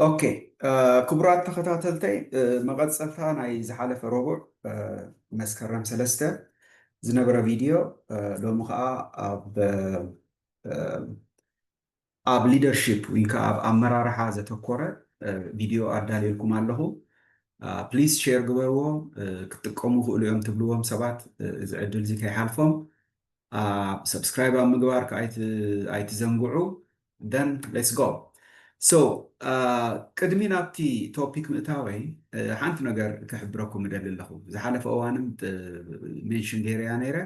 اوكي كبرات تخطاتلتي مقصلتا ناي زحالف ربع مسكرم سلسته زنبره فيديو لو مخا اب ليدرشيب وينكا اب امرارحا زتكوره فيديو اداليلكم الله بليز شير غبرو كتقومو خلو يوم تبلوهم سبات زعدل زي كيحالفهم سبسكرايب مغبار كايت زنغعو then let's go. So, ቅድሚ ናብቲ ቶፒክ ምእታወይ ሓንቲ ነገር ክሕብረኩም ይደሊ ኣለኹ ዝሓለፈ እዋንም ሜንሽን ገይረያ ነይረ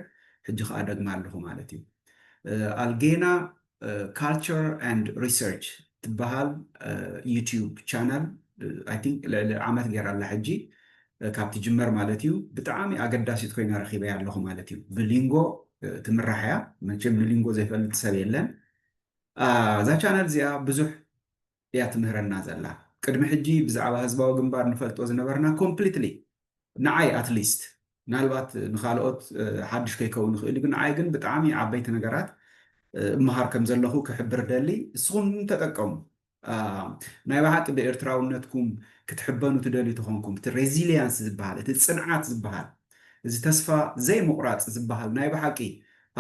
ሕጂ ከዓ ደግማ ኣለኹ ማለት እዩ ኣልጌና ካልቸር ኣንድ ሪሰርች ትበሃል ዩቲዩብ ቻናል ኣይ ቲንክ ልዕሊ ዓመት ገይራ ኣላ ሕጂ ካብቲ ጅመር ማለት እዩ ብጣዕሚ ኣገዳሲት ኮይና ረኺበያ ኣለኹ ማለት እዩ ብሊንጎ ትምራሕ እያ መቸም ብሊንጎ ዘይፈልጥ ሰብ የለን እዛ ቻናል እዚኣ ብዙሕ እያ ትምህረና ዘላ ቅድሚ ሕጂ ብዛዕባ ህዝባዊ ግንባር ንፈልጦ ዝነበርና ኮምፕሊትሊ ንዓይ ኣትሊስት ምናልባት ንካልኦት ሓድሽ ከይከውን ንኽእል ግን ንዓይ ግን ብጣዕሚ ዓበይቲ ነገራት እመሃር ከም ዘለኹ ክሕብር ደሊ እስኹም ተጠቀሙ ናይ ባሓቂ ብኤርትራውነትኩም ክትሕበኑ ትደልዩ ትኾንኩም እቲ ሬዚሊያንስ ዝበሃል እቲ ፅንዓት ዝበሃል እዚ ተስፋ ዘይምቁራፅ ዝበሃል ናይ ባሓቂ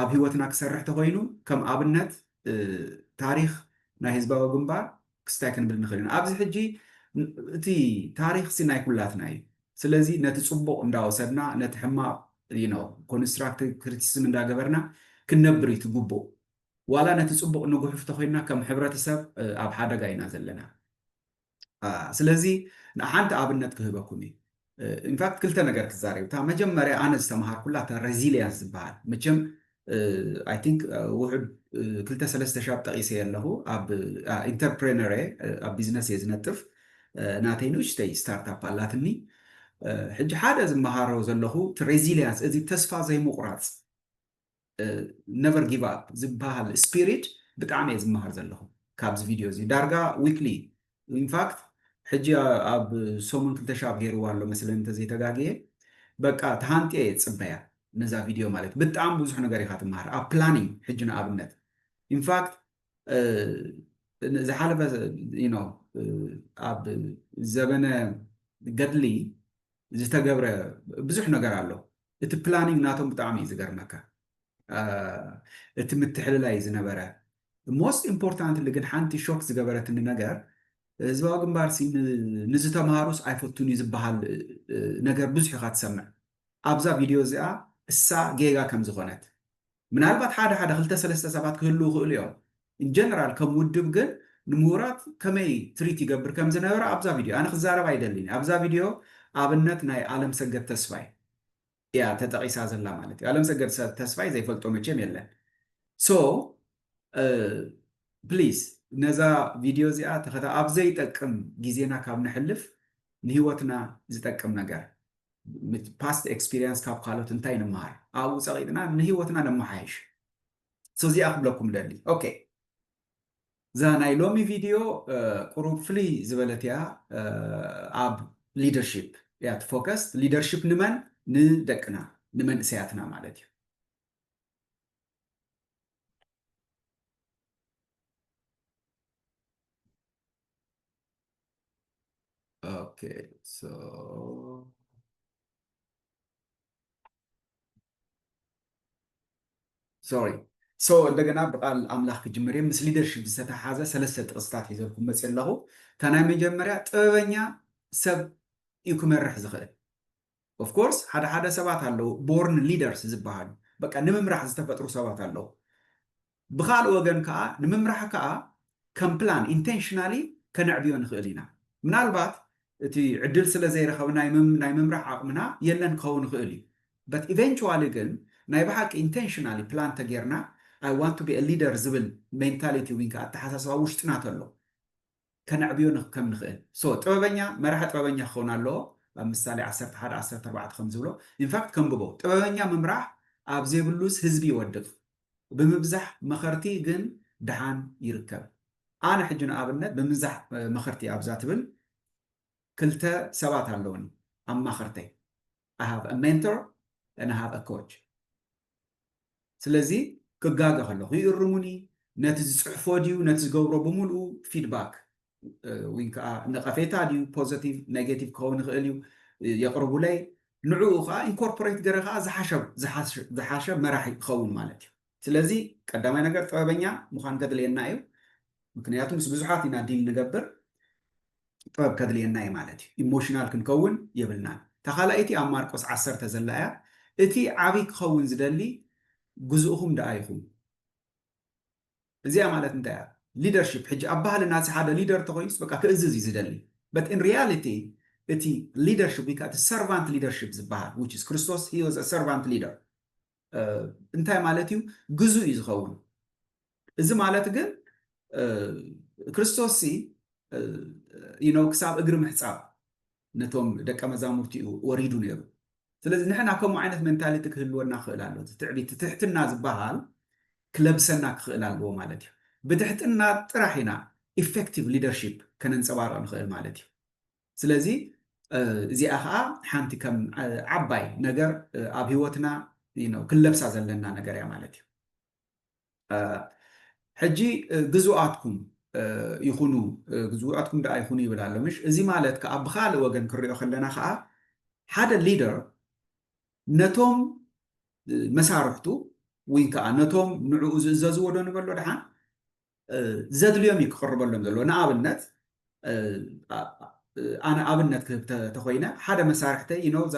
ኣብ ሂወትና ክሰርሕ ተኮይኑ ከም ኣብነት ታሪክ ናይ ህዝባዊ ግንባር ክስታይ ክንብል ንኽእል ኢና ኣብዚ ሕጂ እቲ ታሪክ ሲ ናይ ኩላትና እዩ ስለዚ ነቲ ፅቡቅ እንዳወሰድና ነቲ ሕማቅ ኮንስትራክቲቭ ክሪቲሲዝም እንዳገበርና ክንነብር እዩ ትግቡእ ዋላ ነቲ ፅቡቅ ንጉሕፍ ተኮይንና ከም ሕብረተሰብ ኣብ ሓደጋ ኢና ዘለና ስለዚ ንሓንቲ ኣብነት ክህበኩም እዩ ኢንፋክት ክልተ ነገር ክዛረብ እታ መጀመርያ ኣነ ዝተምሃርኩላ እታ ሬዚሊያንስ ዝበሃል መቸም I think ውሕድ ክልተ ሰለስተ ሻብ ጠቂሰ ኣለኹ ኣብ ኢንተርፕሬነር ኣብ ቢዝነስ እየ ዝነጥፍ ናተይ ንእሽተይ ስታርታፕ ኣላትኒ ሕጂ ሓደ ዝመሃሮ ዘለኹ እቲ ሬዚሊያንስ እዚ ተስፋ ዘይምቁራፅ ነቨር ጊቭ ኣፕ ዝበሃል ስፒሪት ብጣዕሚ እየ ዝመሃር ዘለኹ ካብዚ ቪድዮ እዚ ዳርጋ ዊክሊ ኢንፋክት ሕጂ ኣብ ሰሙን ክልተ ሻብ ገይርዋ ኣሎ መስለን እንተዘይተጋግየ በቃ ተሃንጥየ እየ ፅበያ ነዛ ቪድዮ ማለት ብጣዕሚ ብዙሕ ነገር ኢኻ ትመሃር ኣብ ፕላኒንግ ሕጂ ንኣብነት ኢንፋክት ዝሓለፈ ኣብ ዘበነ ገድሊ ዝተገብረ ብዙሕ ነገር ኣሎ እቲ ፕላኒንግ ናቶም ብጣዕሚ እዩ ዝገርመካ እቲ ምትሕልላይ ዝነበረ ሞስት ኢምፖርታንትሊ ግን ሓንቲ ሾክ ዝገበረትኒ ነገር ህዝባዊ ግንባርሲ ንዝተምሃሩስ ኣይፈቱን እዩ ዝበሃል ነገር ብዙሕ ኢኻ ትሰምዕ ኣብዛ ቪድዮ እዚኣ እሳ ጌጋ ከም ዝኾነት ምናልባት ሓደ ክልተ ሰለስተ ሰባት ክህልው ይኽእሉ እዮም ኢንጀነራል ከም ውድብ ግን ንምሁራት ከመይ ትሪት ይገብር ከም ዝነበረ ኣብዛ ቪድዮ ኣነ ክዛረብ ኣይደሊኒ ኣብዛ ቪድዮ ኣብነት ናይ ዓለም ሰገድ ተስፋይ እያ ተጠቂሳ ዘላ ማለት እዩ ዓለም ሰገድ ተስፋይ ዘይፈልጦ መቸም የለን ሶ ፕሊዝ ነዛ ቪድዮ እዚኣ ተኸታ ኣብ ዘይጠቅም ግዜና ካብ ንሕልፍ ንሂወትና ዝጠቅም ነገር ፓስት ኤክስፒሪየንስ ካብ ካልኦት እንታይ ንምሃር ኣብኡ ፀቂጥና ንሂወትና ነመሓይሽ እዚኣ ክብለኩም ደሊ ኦኬ እዛ ናይ ሎሚ ቪድዮ ቁሩብ ፍልይ ዝበለት እያ ኣብ ሊደርሺፕ እያ ትፎከስ ሊደርሺፕ ንመን ንደቅና ንመንእሰያትና ማለት እዩ ኦኬ ሶ ሶሪ ሶ እንደገና ብቃል ኣምላኽ ክጅምር ምስ ሊደርሽፕ ዝተተሓዘ ሰለስተ ጥቅስታት ሒዘልኩም መፅእ ኣለኹ እታ ናይ መጀመርያ ጥበበኛ ሰብ እዩ ክመርሕ ዝኽእል ኦፍኮርስ ሓደ ሰባት ኣለዉ ቦርን ሊደርስ ዝበሃሉ በቃ ንምምራሕ ዝተፈጥሩ ሰባት ኣለዉ ብካልእ ወገን ከዓ ንምምራሕ ከዓ ከም ፕላን ኢንቴንሽናሊ ከነዕብዮ ንኽእል ኢና ምናልባት እቲ ዕድል ስለ ዘይረኸብ ናይ ምምራሕ ዓቕምና የለን ክኸውን ይኽእል እዩ በት ኢቨንቹዋሊ ግን ናይ ባሓቂ ኢንቴንሽናሊ ፕላን ተጌርና ኣይ ዋንት ቱ ቢ ሊደር ዝብል ሜንታሊቲ ወይንከ ኣተሓሳስባ ውሽጥና ተሎ ከነዕብዮ ከም ንኽእል ሶ ጥበበኛ መራሒ ጥበበኛ ክኸውን ኣለዎ ኣብ ምሳሌ 11 14 ከም ዝብሎ ኢንፋክት ከምብቦ ጥበበኛ ምምራሕ ኣብ ዘይብሉስ ህዝቢ ይወድቕ ብምብዛሕ መኸርቲ ግን ድሓን ይርከብ ኣነ ሕጂ ንኣብነት ብምብዛሕ መኸርቲ ኣብዛ ትብል ክልተ ሰባት ኣለውኒ ኣብ ማኸርተይ I have a mentor and I have a coach ስለዚ ክጋገ ከለኹ ይእርሙኒ ነቲ ዝፅሕፎ ድዩ ነቲ ዝገብሮ ብምልኡ ፊድባክ وينكا نقفيتا ديو بوزيتيف نيجاتيف كون خيليو يقربوا لي نعوخا انكوربوريت غيرها زحاشب مراحي خون مالتي سلازي قدامي نجر طبابኛ مخان كدلينا ايو ምክንያቱም ብዙሓት ኢና ዲል ንገብር ጥበብ ከድልየና እዩ ማለት እዩ ኢሞሽናል ክንከውን የብልናል ተኻላይቲ ኣብ ማርቆስ 10 ዘላያ እቲ ዓብይ ክኸውን ዝደሊ ግዝኡኹም ደኣይኹም እዚኣ ማለት እንታይ እያ ሊደርሺፕ ሕጂ ኣብ ባህልና እቲ ሓደ ሊደር ተኮይኑስ በቃ ክእዝዝ እዩ ዝደሊ but in reality እቲ ሊደርሺፕ ወይ ከዓ እቲ ሰርቫንት ሊደርሺፕ ዝበሃል which is ክርስቶስ he was a servant leader እንታይ ማለት እዩ ግዙእ እዩ ዝኸውን እዚ ማለት ግን ክርስቶስ ሲ ክሳብ እግሪ ምሕፃብ ነቶም ደቀ መዛሙርቲኡ ወሪዱ ነይሩ ስለዚ ንሕና ከምኡ ዓይነት ሜንታሊቲ ክህልወና ክእል ኣሎ ትዕቢት ትሕትና ዝበሃል ክለብሰና ክእል ኣለዎ ማለት እዩ ብትሕትና ጥራሕ ኢና ኢፌክቲቭ ሊደርሺፕ ከነንፀባርቕ ንኽእል ማለት እዩ ስለዚ እዚኣ ከዓ ሓንቲ ከም ዓባይ ነገር ኣብ ሂወትና ክንለብሳ ዘለና ነገር እያ ማለት እዩ ሕጂ ግዙኣትኩም ይኹኑ ግዙኣትኩም ደኣ ይኹኑ ይብል ኣሎ ምሽ እዚ ማለት ከዓ ብካልእ ወገን ክሪኦ ከለና ከዓ ሓደ ሊደር ነቶም መሳርሕቱ ወይ ከዓ ነቶም ንዕኡ ዝእዘዝዎ ዶ ንበሎ ድሓን ዘድልዮም እዩ ክቅርበሎም ዘሎ ንኣብነት ኣነ ኣብነት ክህብ ተኮይነ ሓደ መሳርሕተይ ዛ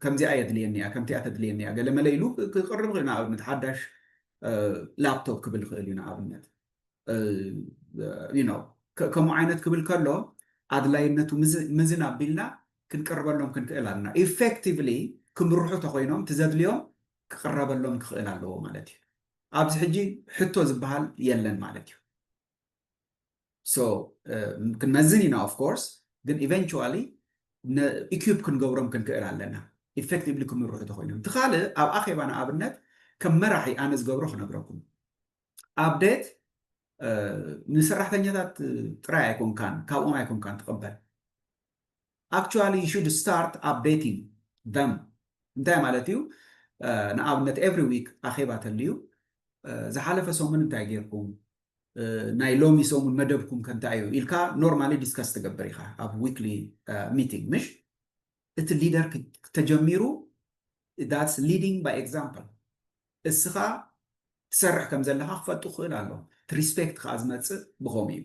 ከምዚኣ የድልየኒ እያ ከምቲኣ ተድልየኒ እያ ገለ መለ ኢሉ ክቅርብ ክእል ንኣብነት ሓዳሽ ላፕቶፕ ክብል ክእል እዩ ንኣብነት ከምኡ ዓይነት ክብል ከሎ ኣድላይነቱ ምዝን ኣቢልና ክንቀርበሎም ክንክእል ኣለና ኢፌክቲቭሊ ክምርሑ ተኮይኖም ትዘድልዮም ክቅረበሎም ክኽእል ኣለዎ ማለት እዩ ኣብዚ ሕጂ ሕቶ ዝበሃል የለን ማለት እዩ ሶ ክንመዝን ኢና ኦፍ ኮርስ ግን ኢቨንቹዋሊ ኢኩፕ ክንገብሮም ክንክእል ኣለና ኢፌክቲቭሊ ክምርሑ ተኮይኖም እቲ ካልእ ኣብ ኣኼባ ንኣብነት ከም መራሒ ኣነ ዝገብሮ ክነግረኩም ኣብዴት ንሰራሕተኛታት ጥራይ ኣይኮንካን ካብኦም ኣይኮንካን ትቕበል actually you should start updating them እንታይ ማለት እዩ ንኣብነት every week ኣኼባ ተልዩ ዝሓለፈ ሰሙን እንታይ ጌርኩም ናይ ሎሚ ሰሙን መደብኩም ከንታይ እዩ ኢልካ ኖርማሊ ዲስከስ ትገብር ኢኻ ኣብ ዊክሊ ሚቲንግ ምሽ እቲ ሊደር ተጀሚሩ that's leading by example እስኻ ትሰርሕ ከም ዘለካ ክፈልጡ ክእል ኣሎ ሪስፔክት ከዓ ዝመፅእ ብኸምኡ እዩ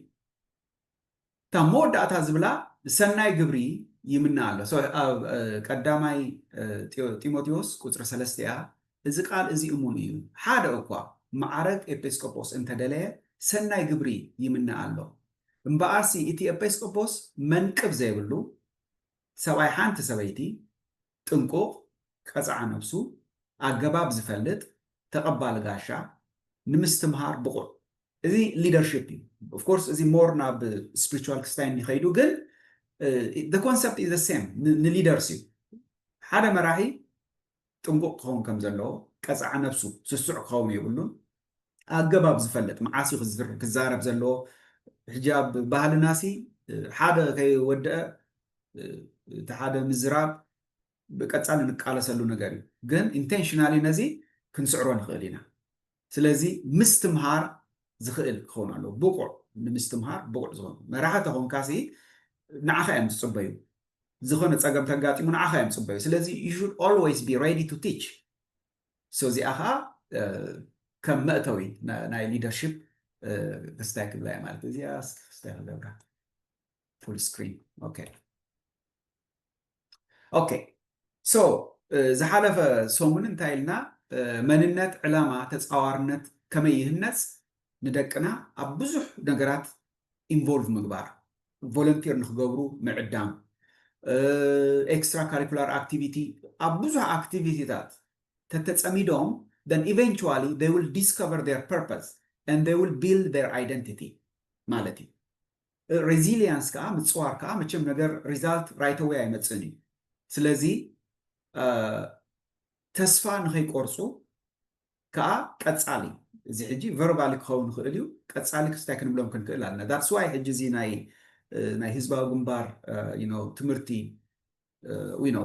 እታ መወዳእታ ዝብላ ሰናይ ግብሪ ይምና ኣሎ ኣብ ቀዳማይ ጢሞቴዎስ ቁፅሪ 3 እያ እዚ ቃል እዚ እሙን እዩ ሓደ እኳ ማዕረግ ኤጲስቆጶስ እንተደለየ ሰናይ ግብሪ ይምና ኣሎ እምበኣርሲ እቲ ኤጲስቆጶስ መንቅብ ዘይብሉ ሰብኣይ ሓንቲ ሰበይቲ ጥንቁቕ ቀፅዓ ነብሱ ኣገባብ ዝፈልጥ ተቐባሊ ጋሻ ንምስትምሃር ብቑዕ እዚ ሊደርሺፕ እዩ ኦፍኮርስ እዚ ሞር ናብ ስፒሪቹዋል ክስታይን ይኸይዱ ግን the concept is the same ንሊደርስ እዩ ሓደ መራሒ ጥንቁቕ ክኸውን ከም ዘለዎ ቀፅዓ ነብሱ ስሱዕ ክኸውን የብሉን ኣገባብ ዝፈልጥ መዓሲ ክዛረብ ዘለዎ ሕጃብ ባህልናሲ ሓደ ከይወድአ እቲ ሓደ ምዝራብ ብቀፃሊ ንቃለሰሉ ነገር እዩ ግን ኢንቴንሽናሊ ነዚ ክንስዕሮ ንኽእል ኢና ስለዚ ምስትምሃር ዝኽእል ክኸውን ኣሎ ብቁዕ ንምስትምሃር ብቁዕ ዝኾኑ መራሒ ተኾንካሲ ንዓኻ እዮም ዝፅበዩ ዝኾነ ፀገም ተጋጢሙ ንዓኻ እዮም ዝፅበዩ ስለዚ you should always be ready to teach so እዚኣ ከዓ ከም መእተዊ ናይ ሊደርሺፕ ክስታይ ክብላ እያ ማለት እዚኣ ክስታይ ክገብራ ፉል ስክሪን ኦኬ ሶ ዝሓለፈ ሰሙን እንታይ ኢልና መንነት ዕላማ ተፃዋርነት ከመይ ይህነፅ ንደቅና ኣብ ብዙሕ ነገራት ኢንቮልቭ ምግባር ቮለንቲር ንክገብሩ ምዕዳም ኤክስትራ ካሪኩላር አክቲቪቲ ኣብ ብዙሕ አክቲቪቲታት ተተፀሚዶም then eventually they will discover their purpose and they will build their identity ማለት እዩ ሬዚሊየንስ ከዓ ምፅዋር ከዓ መቸም ነገር ሪዛልት ራይት ኣዌይ ኣይመፅን እዩ ስለዚ ተስፋ ንኸይቆርፁ ከዓ ቀፃሊ እዚ ሕጂ ቨርባሊ ክኸውን ይኽእል እዩ ቀፃሊ ክስታይ ክንብሎም ክንክእል ኣለና ዳትስ ዋይ ሕጂ እዚ ናይ ህዝባዊ ግንባር ትምህርቲ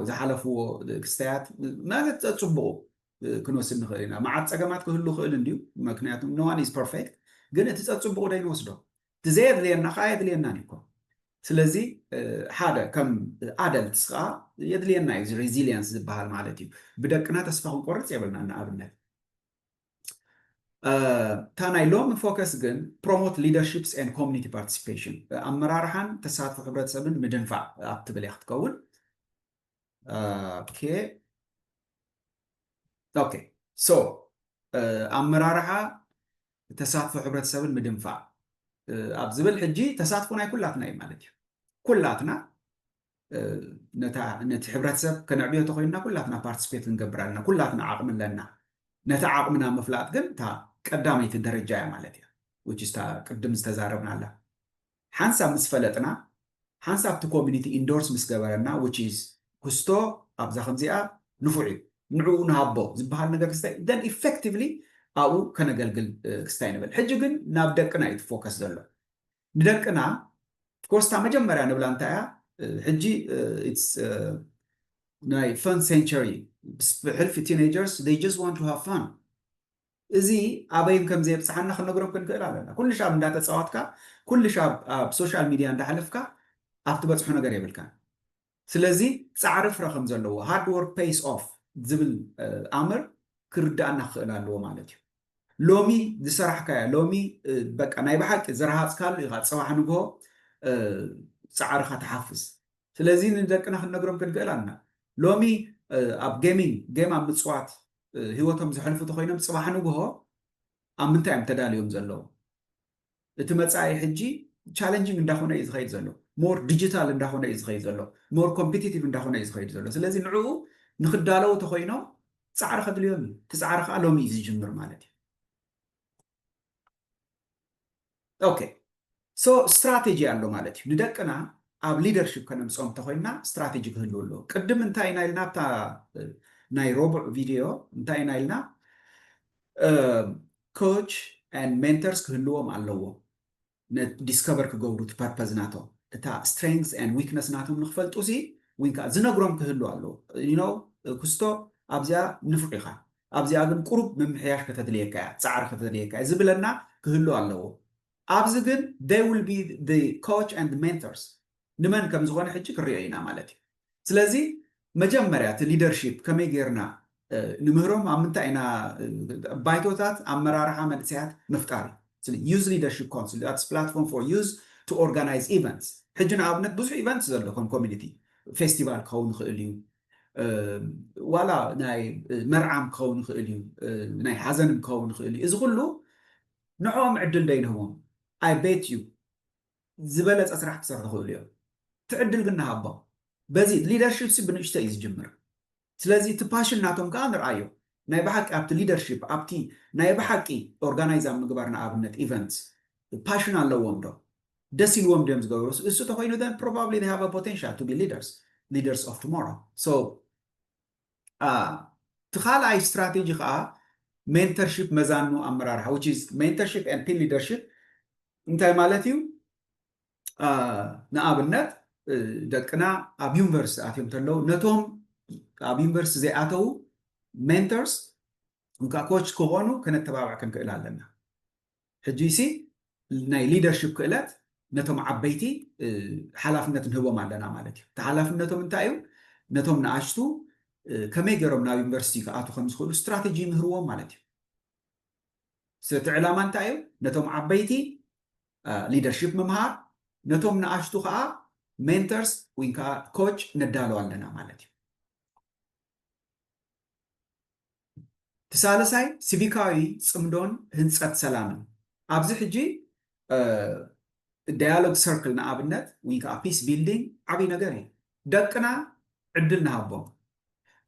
ዝሓለፍዎ ክስታያት ማለት ፅቡቑ ክንወስድ ንኽእል ኢና መዓት ፀገማት ክህሉ ክእል እንድዩ ምክንያቱም ኖዋን ኢዝ ፐርፌክት ግን እቲ ፀፅቡቑ ዶ ይንወስዶ تزيد لينا خايد لينا نيكو سلازي حاجة كم عدل تسقى يدلينا يز ريزيلينس بحال مالتي بدكنا تسفهم قرص يبلنا أنا أبنى تانا يلوم فوكس جن promote leaderships and community participation أمرارحان تساعد خبرات سبن مدنفع أبتبلي أختكون اوكي اوكي سو أمرارحا تساعد خبرات سبن مدنفع أبزبل حجي تساعدنا كلاتنا مالتي كلاتنا نتا حبرتسب كنعبيه تخوينا كلاتنا بارتيسيبيت نقبرالنا كلاتنا عقم لنا نتا عقمنا مفلات كن تا قدامي الدرجه مالتي which is تا قدم استزاربنا له حنسا مسفلتنا حنسا تو كوميونيتي اندورس مسغبرنا which is كستو ابزا خمزيا نفعي نعو نهبو زبحال ነገር كستا then effectively او كنغلغل كستا نبل حجي كن نابدقنا يتفوكس زلو ندقنا كوستا مجمريا نبلا انتايا حجي it's ناي fun century حلف teenagers they just want to have fun إزي أبين كم زي بصحنا خلنا نقرب كن كلا كل شاب من داتا صوتك كل شاب بسوشيال ميديا عند حلفك أكتبت حنا قريب الكان سلزي تعرف رقم زلوا hard work pays off زبل أمر كرد أنا خلنا لو مالتي لومي دي صراحة كيا لومي بك أنا يبحث زرها سكال يغاد صباح نجوه سعرها تحفز سلازي ندكنا خلنا نقرب كن كلا لومي أب جيم عم بتصوات هوتهم زحلفوا تخينهم صباح نجوه أم من تعم تداليهم زلوا التمتعي حجي challenging ندخونا يزخيد زلوا more digital ندخونا يزخيد زلوا more competitive ندخونا يزخيد زلوا سلازي نعو نخدالو تخينهم سعر خد اليوم تسعر خالهم يزي جمر مالتي اوكي سو استراتيجي عنده مالتي ندقنا اب ليدرشيب كنمصوم تخينا استراتيجي كهلولو قدم انتاي نايلنا بتا ناي روبو فيديو انتاي نايلنا كوتش اند منتورز كهلوهم علوو ديسكفر كغورت باربز ناتو تا سترينجز اند ويكنس ناتو نخفلطو سي وينكا زنغروم كهلو علو يو نو كستو ابزا نفقيخا ابزا ግን ቁሩብ መምሕያሽ ከተድልየካ ጻዕር ከተድልየካ ዝብለና ክህሉ ኣለዎ ኣብዚ ግን they will be the coach and the mentors ንመን ከም ዝኾነ ሕጂ ክሪኦ ኢና ማለት እዩ ስለዚ መጀመርያ እቲ ሊደርሺፕ ከመይ ጌርና ንምህሮም ኣብ ምንታይ ኢና ባይቶታት ኣመራርሓ መንእሰያት ምፍጣር ስለዚ use leadership council that's platform for use to organize events ሕጂ ንኣብነት ብዙሕ ኢቨንት ዘሎ ከም ኮሚኒቲ ፌስቲቫል ክኸውን ይኽእል እዩ ዋላ ናይ መርዓም ክኸውን ይኽእል እዩ ናይ ሓዘንም ክኸውን ይኽእል እዩ እዚ ኩሉ ንዖም ዕድል ደይንህቦም I bet you ዝበለፀ ስራሕ ክሰርሑ ይኽእሉ እዮም ትዕድል ግን ንሃቦም በዚ ሊደርሺፕ ሲ ብንእሽተ እዩ ዝጅምር ስለዚ እቲ ፓሽን ናቶም ከዓ ንርአዮ ናይ ብሓቂ ኣብቲ ሊደርሺፕ ኣብቲ ናይ ብሓቂ ኦርጋናይዝ ኣብ ምግባር ንኣብነት ኢቨንትስ ፓሽን ኣለዎም ዶ ደስ ኢልዎም ድዮም ዝገብሩ እሱ ተኮይኑ then probably they have a potential to be leaders of tomorrow so تخالعي استراتيجي خا mentorship مزانو أمرارها which is mentorship and team leadership انتهي مالتيو نقابلنات دكنا أب يونيفرس أتيم تلو نتهم أب يونيفرس زي أتو mentors وكا كوتش كوغونو كانت تباوع كم كإلال لنا حجيسي ناي leadership كإلات نتهم عبيتي حلافنة هو معلنا مالتي تحلافنتهم انتايو نتهم نعشتو كمي جرب ناو يونيفرسيتي كأتو خمس خلو استراتيجي مهروة مالتي ستعلمان تايو نتهم عبيتي leadership ممهار نتهم نعشتو خا mentors وينكا coach ندالو عندنا مالتي تسالساي سيفيكاوي صمدون هنصات سلام ابزي حجي dialogue circle نابنت وينكا peace building عبي نغري دقنا عدلنا هبو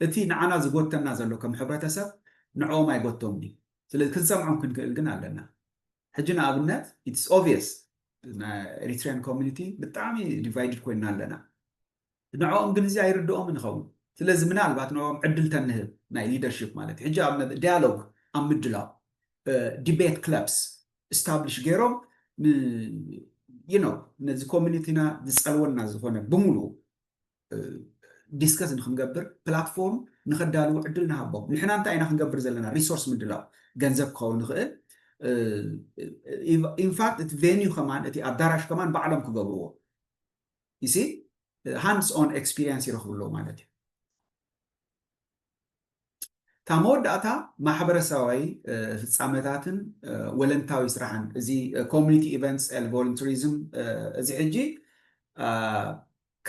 እቲ ንዓና ዝጎተና ዘሎ ከም ሕብረተሰብ ንዖም ኣይጎቶምኒ ስለዚ ክንሰምዖም ክንክእል ግን ኣለና ሕጂ ንኣብነት ኢትስ ኦብቪየስ ኤሪትሪያን ኮሚኒቲ ብጣዕሚ ዲቫይድድ ኮይና ኣለና ንዖም ግን እዚ ኣይርድኦም ንኸውን ስለዚ ምናልባት ንዖም ዕድል ተንህብ ናይ ሊደርሺፕ ማለት ሕጂ ኣብነት ዲያሎግ ኣብ ምድላው ዲቤት ክለብስ እስታብሊሽ ገይሮም ነዚ ኮሚኒቲና ዝፀልወና ዝኾነ ብምሉእ ዲስከስ ንክንገብር ፕላትፎርም ንኸዳልዎ ዕድል ንሃቦም ንሕና እንታይ ኢና ክንገብር ዘለና ሪሶርስ ምድላው ገንዘብ ክኸውን ይኽእል ኢንፋክት እቲ ቬኒዩ ከማን እቲ ኣዳራሽ ከማን ባዕሎም ክገብርዎ ይሲ ሃንድስ ኦን ኤክስፒሪየንስ ይረኽብሎ ማለት እዩ እታ መወዳእታ ማሕበረሰባዊ ፍፃመታትን ወለንታዊ ስራሕን እዚ ኮሚኒቲ ኢቨንትስ ቮለንተሪዝም እዚ ሕጂ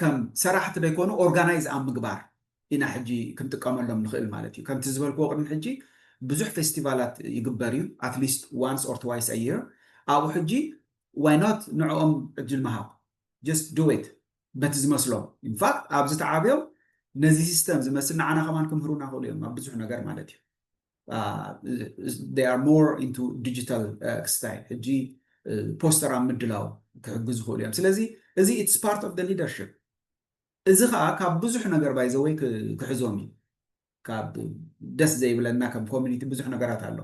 ከም ሰራሕቲ ደይኮኑ ኦርጋናይዝ ኣብ ምግባር ኢና ሕጂ ክንጥቀመሎም ንኽእል ማለት እዩ ከምቲ ዝበልክዎ ቅድሚ ሕጂ ብዙሕ ፌስቲቫላት ይግበር እዩ ኣትሊስት ዋንስ ኦር ትዋይስ ኣየር ኣብኡ ሕጂ ዋይ ኖት ንዕኦም ዕድል መሃብ ጀስት ዱ ኢት በቲ ዝመስሎም ኢንፋክት ኣብዚ ተዓብዮም ነዚ ሲስተም ዝመስል ንዓና ከማን ክምህሩና ክእሉ እዮም ኣብ ብዙሕ ነገር ማለት እዩ they are more into digital style ሕጂ ፖስተር ኣብ ምድላው ክሕግዙ ክእሉ እዮም ስለዚ እዚ it's part of the leadership እዚ ከዓ ካብ ብዙሕ ነገር ባይዘወይ ክሕዞም እዩ ካብ ደስ ዘይብለና ከም ኮሚኒቲ ብዙሕ ነገራት ኣሎ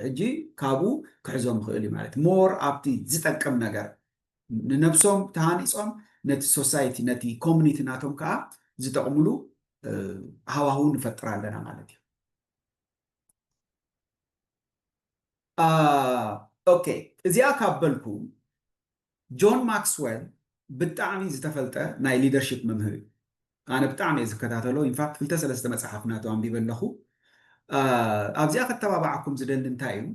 ሕጂ ካብኡ ክሕዞም ክእል እዩ ማለት ሞር ኣብቲ ዝጠቅም ነገር ንነብሶም ተሃኒፆም ነቲ ሶሳይቲ ነቲ ኮሚኒቲ ናቶም ከዓ ዝጠቕሙሉ ሃዋህው ንፈጥር ኣለና ማለት እዩ ኦኬ እዚኣ ካብ በልኩ ጆን ማክስዌል ብጣዕሚ ዝተፈልጠ ናይ ሊደርሽፕ መምህር እዩ ኣነ ብጣዕሚ እየ ዝከታተሎ ኢንፋክት 2-3 መፅሓፍ ናቶ ኣንቢበ ኣለኹ ኣብዚኣ ከተባባዓኩም ዝደሊ እንታይ እዩ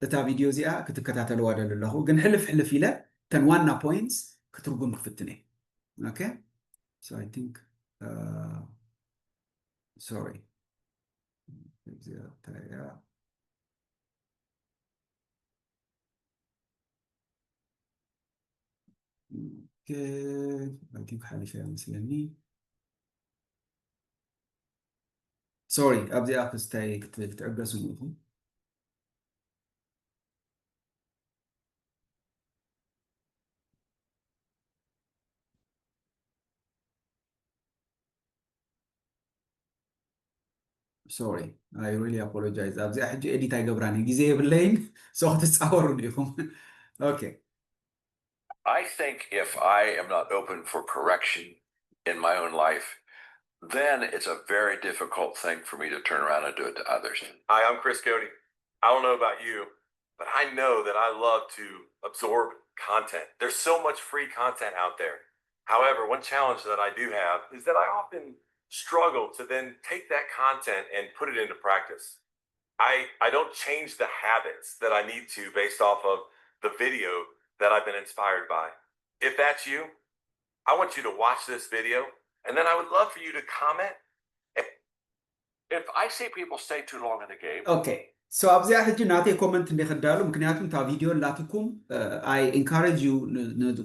እታ ቪድዮ እዚኣ ክትከታተልዋ ደሊ ኣለኹ ግን ሕልፍ ሕልፍ ኢለ ተን ዋና ፖይንትስ ክትርጉም ክፍትን እየ ኦኬ ሶ አይ ቲንክ ሶሪ I think حالفة مسلمي سوري أبدي أخذ تاي كتعبسوا منهم sorry I really apologize أبدي أحجي إدي تاي قبراني جزء بالليل سوف تتصوروا ليهم okay I think if I am not open for correction in my own life, then it's a very difficult thing for me to turn around and do it to others. Hi, I'm Chris Cody. I don't know about you, but I know that I love to absorb content. There's so much free content out there. However, one challenge that I do have is that I often struggle to then take that content and put it into practice. I don't change the habits that I need to based off of the video that I've been inspired by. If that's you, I want you to watch this video, and then I would love for you to comment. If I see people stay too long in the game. Okay. So ኣብዚኣ ሕጂ ናተይ ኮመንት እንደክዳሉ ምክንያቱም እታ ቪድዮ ላትኩም I encourage you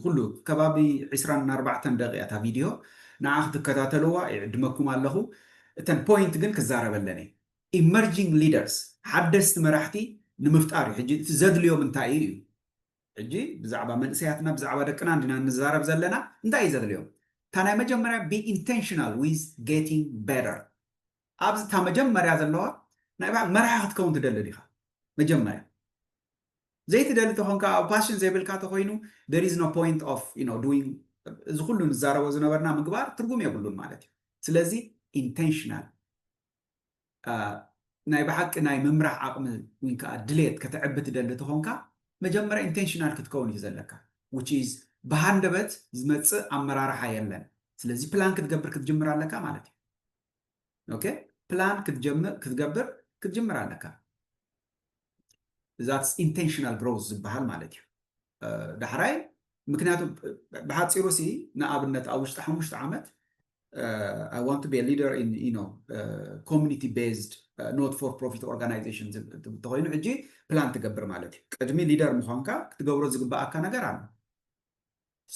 ኩሉ ከባቢ 24 ደቂቃ እታ ቪድዮ ንዓ ክትከታተልዋ ይዕድመኩም ኣለኹ እተን ፖይንት ግን ክዛረበለኒ ኢመርጂንግ ሊደርስ ሓደስቲ መራሕቲ ንምፍጣር እዩ ሕጂ ዘድልዮም እንታይ እዩ ሕጂ ብዛዕባ መንእሰያትና ብዛዕባ ደቅና እንዲና ንዛረብ ዘለና እንታይ እዩ ዘድልዮም እታ ናይ መጀመርያ be intentional with getting better ኣብዚ እታ መጀመርያ ዘለዋ ናይ ባዕ መራሒ ክትከውን ትደሊ ዲኻ መጀመርያ ዘይትደሊ ተኾንካ ኣብ ፓሽን ዘይብልካ ተኮይኑ there is no point of doing እዚ ኩሉ ንዛረቦ ዝነበርና ምግባር ትርጉም የብሉን ማለት እዩ ስለዚ intentional ናይ ብሓቂ ናይ ምምራሕ ዓቕሚ ወይ ከዓ ድሌት ከተዕቢ ትደሊ ተኾንካ መጀመርያ ኢንቴንሽናል ክትከውን እዩ ዘለካ which is ብሃንደበት ዝመፅእ ኣመራርሓ የለን ስለዚ ፕላን ክትገብር ክትጅምር ኣለካ ማለት እዩ ኦኬ ፕላን ክትገብር ክትጅምር ኣለካ that's intentional growth ዝበሃል ማለት እዩ ዳሕራይ ምክንያቱም ብሓፂሩ ሲ ንኣብነት ኣብ ውሽጢ 5 ዓመት I want to be a leader in community based not for profit organizations ተኮይኑ ሕጂ ፕላን ትገብር ማለት እዩ ቅድሚ ሊደር ምዃንካ ክትገብሮ ዝግባኣካ ነገር ኣሎ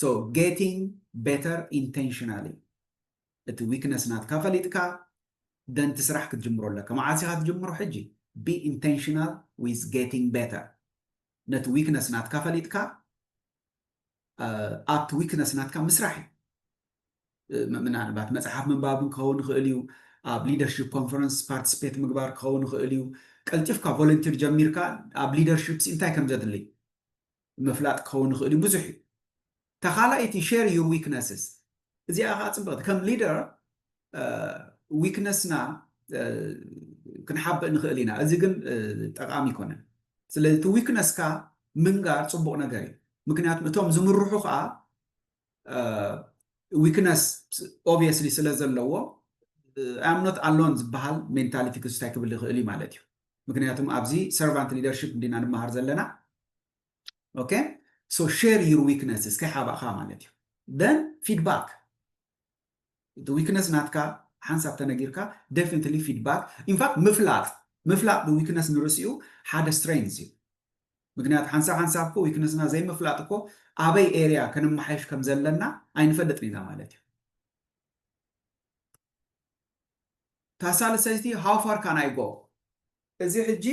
so getting better intentionally እቲ ዊክነስ ናትካ ፈሊጥካ ደን ትስራሕ ክትጅምሮ ኣለካ መዓሲኻ ትጅምሮ ሕጂ be intentional with getting better ነቲ ዊክነስ ናትካ ፈሊጥካ ኣብቲ ዊክነስ ናትካ ምስራሕ ምናልባት መፅሓፍ ምንባብን ክኸውን ይኽእል እዩ ኣብ ሊደርሽፕ ኮንፈረንስ ፓርቲስፔት ምግባር ክኸውን ይኽእል እዩ ቀልጢፍካ ቮለንቲር ጀሚርካ ኣብ ሊደርሽፕ እንታይ ከም ዘድሊ ምፍላጥ ክኸውን ይኽእል እዩ ብዙሕ እዩ ተኻላይቲ ሼር ዩር ዊክነስስ እዚኣ ከዓ ፅብቕቲ ከም ሊደር ዊክነስና ክንሓብእ ንኽእል ኢና እዚ ግን ጠቃሚ ይኮነን ስለዚ እቲ ዊክነስካ ምንጋር ፅቡቅ ነገር እዩ ምክንያቱም እቶም ዝምርሑ ከዓ ዊክነስ ኦብቪየስሊ ስለ ዘለዎ አም ኖት አሎን ዝበሃል ሜንታሊቲ ክስታይ ክብል ይኽእል እዩ ማለት እዩ ምክንያቱም ኣብዚ ሰርቫንት ሊደርሽፕ እንዲና ንምሃር ዘለና ኦኬ ሶ ሼር ዩር ዊክነስስ ከይሓባእካ ማለት እዩ ደን ፊድባክ እቲ ዊክነስ ናትካ ሓንሳብ ተነጊርካ ዴፊኒትሊ ፊድባክ ኢንፋክት ምፍላጥ ብዊክነስ ንርስኡ ሓደ ስትሬንግዝ እዩ ምክንያቱ ሓንሳብኮ ዊክነስና ዘይምፍላጥ እኮ ኣበይ ኤርያ ክንመሓይሽ ከም ዘለና ኣይንፈልጥን ኢና ማለት እዩ ታሳለሰይቲ ሃው ፋር ካን ኣይ ጎ እዚ ሕጂ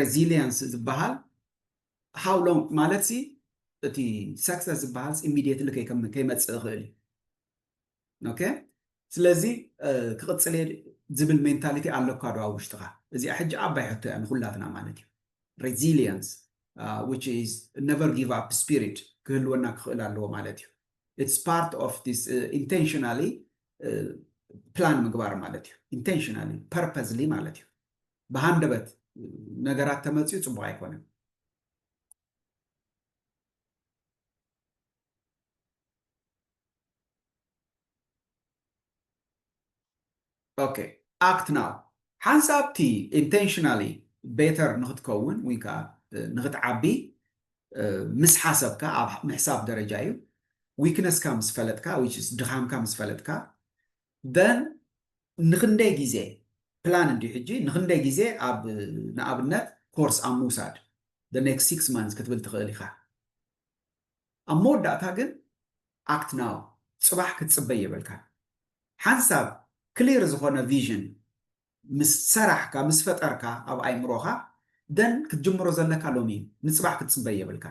ሬዚሊየንስ ዝበሃል ሃው ሎንግ ማለት እቲ ሰክሰስ ዝበሃል ኢሚድየትሊ ከይመፅእ ይኽእል እዩ ኦኬ ስለዚ ክቅፅል ዝብል ሜንታሊቲ ኣለካ ዶ ኣብ ውሽጥኻ እዚኣ ሕጂ ዓባይ ሕቶ እያ ንኩላትና ማለት እዩ resilience which is never give up spirit ክህልወና ክኽእል ኣለዎ ማለት እዩ it's part of this intentionally ፕላን ምግባር ማለት እዩ intentionally purposely ማለት እዩ ብሃንደበት ነገራት ተመፅኡ ፅቡቅ ኣይኮነን ኦኬ act now ሓንሳብቲ intentionally ቤተር ንኽትከውን ወይ ከዓ ንኽትዓቢ ምስ ሓሰብካ ኣብ ምሕሳብ ደረጃ እዩ ዊክነስካ ምስ ፈለጥካ ድኻምካ ምስ ፈለጥካ ደን ንክንደይ ግዜ ፕላን እንዲ ሕጂ ንክንደይ ግዜ ኣብ ንኣብነት ኮርስ ኣብ ምውሳድ the next 6 months ክትብል ትኽእል ኢኻ ኣብ መወዳእታ ግን ኣክት ናው ፅባሕ ክትፅበይ የበልካ ሓንሳብ ክሊር ዝኾነ ቪዥን ምስ ሰራሕካ ምስ ፈጠርካ ኣብ ኣይምሮኻ ደን ክትጅምሮ ዘለካ ሎሚ ንፅባሕ ክትፅበይ የብልካ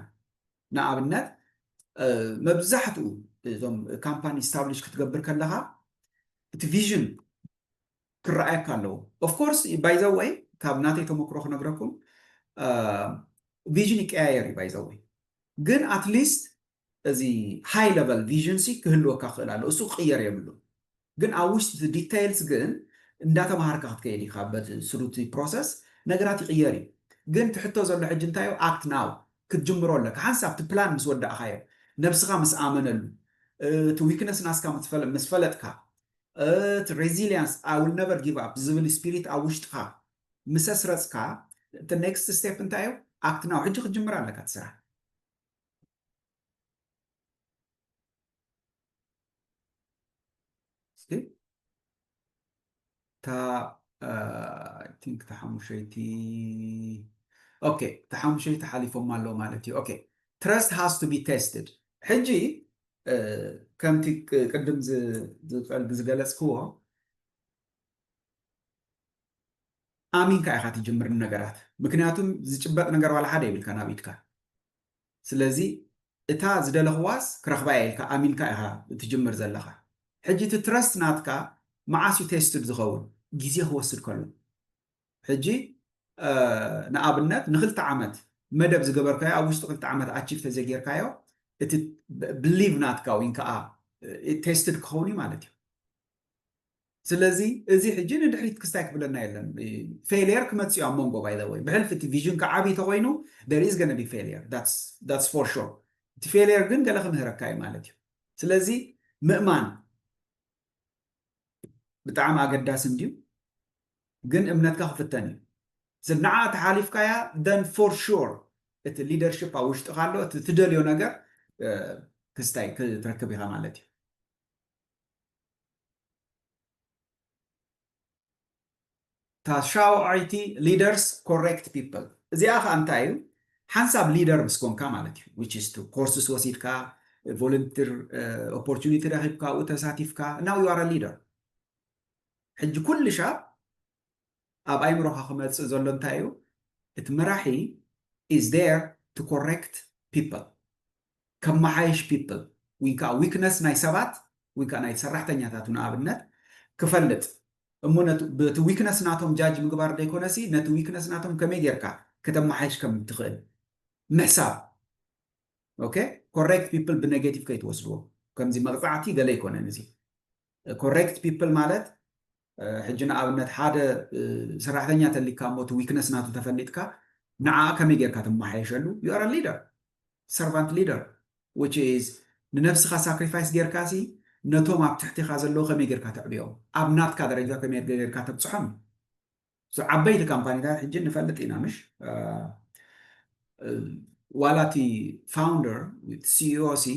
ንኣብነት መብዛሕትኡ እዞም ካምፓኒ ስታብሊሽ ክትገብር ከለካ እቲ ቪዥን ክረኣየካ ኣለዎ ኦፍኮርስ ባይዘወይ ካብ ናተይ ተመክሮ ክነግረኩም ቪዥን ይቀያየር እዩ ባይዘወይ ግን ኣትሊስት እዚ ሃይ ሌቨል ቪዥን ክህልወካ ክኽእል ኣሎ እሱ ክቅየር የብሉ ግን ኣብ ውሽጢ ዲቴይልስ ግን እንዳተማሃርካ ክትከይድ ኢኻ በስሩቲ ፕሮሰስ ነገራት ይቕየር እዩ ግን ትሕቶ ዘሎ ሕጂ እንታይ እዩ ኣክት ናው ክትጅምሮ ኣለካ ሓንሳብ እቲ ፕላን ምስ ወዳእኻዮ ነብስኻ ምስ ኣመነሉ እቲ ዊክነስ ናስካ ምስ ፈለጥካ እቲ ሬዚሊየንስ ኣይ ዊል ነቨር ጊቭ ኣፕ ዝብል ስፒሪት ኣብ ውሽጥኻ ምስ ኣስረፅካ እቲ ኔክስት ስቴፕ እንታይ እዩ ኣክት ናው ሕጂ ክትጅምር ኣለካ ትስራሕ تا I think تحمشيتي اوكي تحمشيتي حالفهم مالو مالتي اوكي trust has to be tested حجي كمتي قدم زغلصكو آمين كاي خاطي جمر النغرات مكنياتهم زጭበጥ ነገር ዋላ ሓደ ይብል ከናቢትካ ስለዚ እታ ዝደለኽዋስ ክረኽባ ኢልካ ኣሚንካ ኢኻ ትጅምር ዘለኻ ሕጂ እቲ ትረስት ናትካ معاسي تيستد زخون جزيه هو السلكلو حجي نقابلنات نخلت عمد مدب زقبر كايا أو اشتغلت عمد أتشيف تزيجير كايا بليف نات كاو إنك تيستد كوني مالتي سلازي إزي حجي ندحريت كستاك بلنا يلن failure كما تسيو عمونغو by the way بحلف التفيجن كعابي تغوينو there is gonna be failure that's for sure failure جن قال خم هركاي مالتي سلازي مؤمن بتعامل أقداس نديو جن إمنتك خفتني زنعة تحالف كيا then for sure it leadership أو اشتغاله تدليو نجار كستاي كتركبيها مالتي تشاو IT leaders correct people زي أخا أنتايو حنساب leader بسكون كمالتي which is to courses وسيلكا volunteer opportunity رهيبكا وتساتيفكا now you are a leader حج كل شاب أب أي مروحة خمس زلون تايو اتمراحي is there to correct people كم معايش people وينكا weakness ناي سبات وينكا ناي تسرح تنياتاتنا أبنت كفلت أمونا بتو weakness ناتهم جاج مقبار ديكونسي نتو weakness ناتهم كميديركا كتم معايش كم تخيل محساب أوكي correct people بالنيجاتيف كي توصلوا كم زي مقطعتي قال يكون نزي correct people مالت حجنا أبنت حدا سرحتني تلك كاموت ويكنس ناتو تفلتك نعا كم يجر كاتم ما حيشلو you are a leader servant leader which is نفسك sacrifice جير كاسي نتو ما بتحتي خاز اللغة كم يجر كاتب اليوم أبنات كذا رجال كم يجر كاتب صحم so عبيت كامباني ده حجنا فلتينا مش والاتي founder with CEOC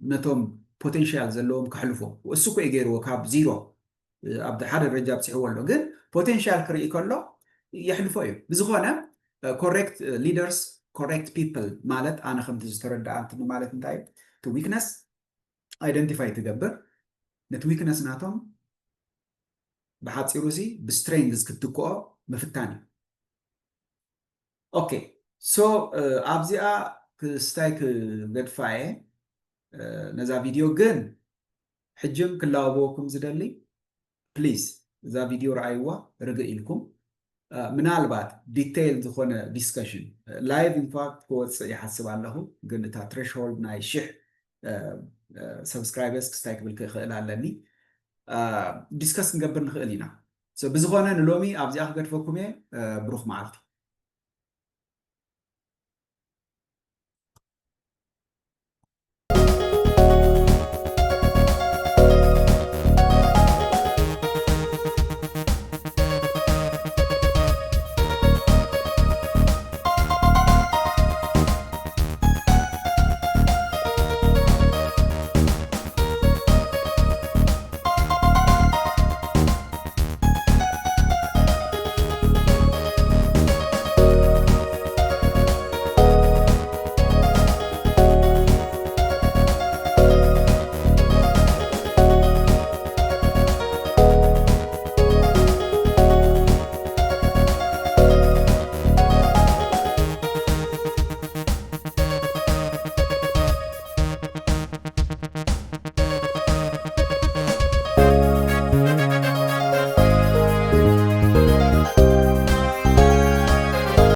نتوم potential زلهم كحلفو والسوق يجروا كاب زيرو أبدا حدا الرجال بسحوا له جن potential كري كله يحلفوا يه بزخانة correct leaders correct people مالت أنا خمت جسترد أنت مالت نتاعي to weakness identify تجبر نت weakness ناتهم بحات سيروسي بstrengths كتكوا بفتاني okay so أبزيا كستايك بدفعه نزا فيديو جن حجم كلا أبوكم زدلي بليز ذا فيديو رأيوا رجع لكم من البعض ديتيل زخونة ديسكشن لايف إن فاكت كوتس يحسب عليه قلنا تا threshold ناي شح سبسكرايبرز كستايك بالكخيل علني ديسكس نقبل نخيلنا بزخونة نلومي أبزي أخذ فوقكم بروح معلتي